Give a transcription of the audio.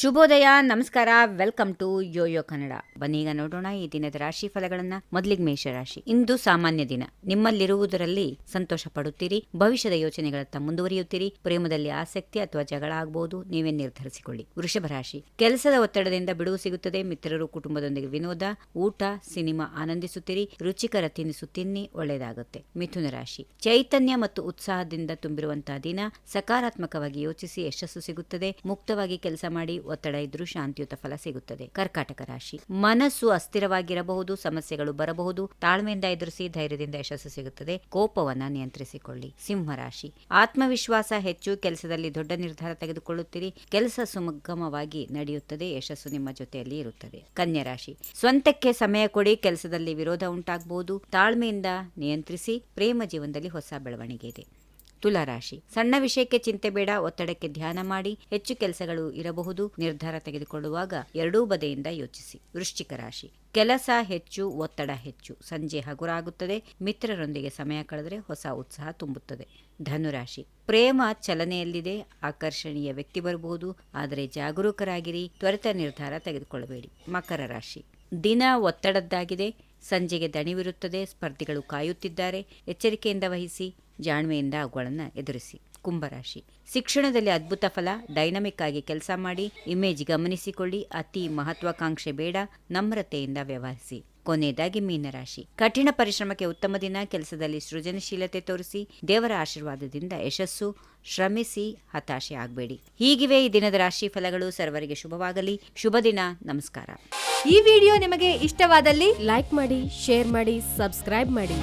ಶುಭೋದಯ, ನಮಸ್ಕಾರ, welcome to Yoyo Kannada. ಬನ್ನೀಗ ನೋಡೋಣ ಈ ದಿನದ ರಾಶಿ ಫಲಗಳನ್ನ. ಮೊದಲಿಗೆ ಮೇಷರಾಶಿ. ಇಂದು ಸಾಮಾನ್ಯ ದಿನ. ನಿಮ್ಮಲ್ಲಿರುವುದರಲ್ಲಿ ಸಂತೋಷ ಪಡುತ್ತೀರಿ. ಭವಿಷ್ಯದ ಯೋಚನೆಗಳತ್ತ ಮುಂದುವರಿಯುತ್ತೀರಿ. ಪ್ರೇಮದಲ್ಲಿ ಆಸಕ್ತಿ ಅಥವಾ ಜಗಳ ಆಗಬಹುದು, ನೀವೇ ನಿರ್ಧರಿಸಿಕೊಳ್ಳಿ. ವೃಷಭ ರಾಶಿ. ಕೆಲಸದ ಒತ್ತಡದಿಂದ ಬಿಡುವು ಸಿಗುತ್ತದೆ. ಮಿತ್ರರು, ಕುಟುಂಬದೊಂದಿಗೆ ವಿನೋದ, ಊಟ, ಸಿನಿಮಾ ಆನಂದಿಸುತ್ತೀರಿ. ರುಚಿಕರ ತಿನಿಸು ತಿನ್ನಿ, ಒಳ್ಳೆಯದಾಗುತ್ತೆ. ಮಿಥುನ ರಾಶಿ. ಚೈತನ್ಯ ಮತ್ತು ಉತ್ಸಾಹದಿಂದ ತುಂಬಿರುವಂತಹ ದಿನ. ಸಕಾರಾತ್ಮಕವಾಗಿ ಯೋಚಿಸಿ ಯಶಸ್ಸು ಸಿಗುತ್ತದೆ. ಮುಕ್ತವಾಗಿ ಕೆಲಸ ಮಾಡಿ. ಒತ್ತಡ ಇದ್ರೂ ಶಾಂತಿಯುತ ಫಲ ಸಿಗುತ್ತದೆ. ಕರ್ಕಾಟಕ ರಾಶಿ. ಮನಸ್ಸು ಅಸ್ಥಿರವಾಗಿರಬಹುದು, ಸಮಸ್ಯೆಗಳು ಬರಬಹುದು. ತಾಳ್ಮೆಯಿಂದ ಎದುರಿಸಿ, ಧೈರ್ಯದಿಂದ ಯಶಸ್ಸು ಸಿಗುತ್ತದೆ. ಕೋಪವನ್ನ ನಿಯಂತ್ರಿಸಿಕೊಳ್ಳಿ. ಸಿಂಹ ರಾಶಿ. ಆತ್ಮವಿಶ್ವಾಸ ಹೆಚ್ಚು. ಕೆಲಸದಲ್ಲಿ ದೊಡ್ಡ ನಿರ್ಧಾರ ತೆಗೆದುಕೊಳ್ಳುತ್ತೀರಿ. ಕೆಲಸ ಸುಗಮವಾಗಿ ನಡೆಯುತ್ತದೆ. ಯಶಸ್ಸು ನಿಮ್ಮ ಜೊತೆಯಲ್ಲಿ ಇರುತ್ತದೆ. ಕನ್ಯಾ ರಾಶಿ. ಸ್ವಂತಕ್ಕೆ ಸಮಯ ಕೊಡಿ. ಕೆಲಸದಲ್ಲಿ ವಿರೋಧ ಉಂಟಾಗಬಹುದು. ತಾಳ್ಮೆಯಿಂದ ನಿಯಂತ್ರಿಸಿ. ಪ್ರೇಮ ಜೀವನದಲ್ಲಿ ಹೊಸ ಬೆಳವಣಿಗೆ ಇದೆ. ತುಲಾ ರಾಶಿ. ಸಣ್ಣ ವಿಷಯಕ್ಕೆ ಚಿಂತೆ ಬೇಡ. ಒತ್ತಡಕ್ಕೆ ಧ್ಯಾನ ಮಾಡಿ. ಹೆಚ್ಚು ಕೆಲಸಗಳು ಇರಬಹುದು. ನಿರ್ಧಾರ ತೆಗೆದುಕೊಳ್ಳುವಾಗ ಎರಡೂ ಬದಿಯಿಂದ ಯೋಚಿಸಿ. ವೃಶ್ಚಿಕ ರಾಶಿ. ಕೆಲಸ ಹೆಚ್ಚು, ಒತ್ತಡ ಹೆಚ್ಚು. ಸಂಜೆ ಹಗುರಾಗುತ್ತದೆ. ಮಿತ್ರರೊಂದಿಗೆ ಸಮಯ ಕಳೆದರೆ ಹೊಸ ಉತ್ಸಾಹ ತುಂಬುತ್ತದೆ. ಧನುರಾಶಿ. ಪ್ರೇಮ ಚಲನೆಯಲ್ಲಿದೆ. ಆಕರ್ಷಣೀಯ ವ್ಯಕ್ತಿ ಬರಬಹುದು, ಆದರೆ ಜಾಗರೂಕರಾಗಿರಿ. ತ್ವರಿತ ನಿರ್ಧಾರ ತೆಗೆದುಕೊಳ್ಳಬೇಡಿ. ಮಕರ ರಾಶಿ. ದಿನ ಒತ್ತಡದ್ದಾಗಿದೆ. ಸಂಜೆಗೆ ದಣಿವಿರುತ್ತದೆ. ಸ್ಪರ್ಧಿಗಳು ಕಾಯುತ್ತಿದ್ದಾರೆ. ಎಚ್ಚರಿಕೆಯಿಂದ ವಹಿಸಿ. ಜಾಣ್ಮೆಯಿಂದ ಅವುಗಳನ್ನು ಎದುರಿಸಿ. ಕುಂಭರಾಶಿ. ಶಿಕ್ಷಣದಲ್ಲಿ ಅದ್ಭುತ ಫಲ. ಡೈನಮಿಕ್ ಆಗಿ ಕೆಲಸ ಮಾಡಿ. ಇಮೇಜ್ ಗಮನಿಸಿಕೊಳ್ಳಿ. ಅತಿ ಮಹತ್ವಾಕಾಂಕ್ಷೆ ಬೇಡ. ನಮ್ರತೆಯಿಂದ ವ್ಯವಹರಿಸಿ. ಕೊನೆಯದಾಗಿ ಮೀನರಾಶಿ. ಕಠಿಣ ಪರಿಶ್ರಮಕ್ಕೆ ಉತ್ತಮ ದಿನ. ಕೆಲಸದಲ್ಲಿ ಸೃಜನಶೀಲತೆ ತೋರಿಸಿ. ದೇವರ ಆಶೀರ್ವಾದದಿಂದ ಯಶಸ್ಸು. ಶ್ರಮಿಸಿ, ಹತಾಶೆ ಆಗಬೇಡಿ. ಹೀಗಿವೆ ಈ ದಿನದ ರಾಶಿ ಫಲಗಳು. ಸರ್ವರಿಗೆ ಶುಭವಾಗಲಿ. ಶುಭ ದಿನ. ನಮಸ್ಕಾರ. ಈ ವಿಡಿಯೋ ನಿಮಗೆ ಇಷ್ಟವಾದಲ್ಲಿ ಲೈಕ್ ಮಾಡಿ, ಶೇರ್ ಮಾಡಿ, ಸಬ್ಸ್ಕ್ರೈಬ್ ಮಾಡಿ.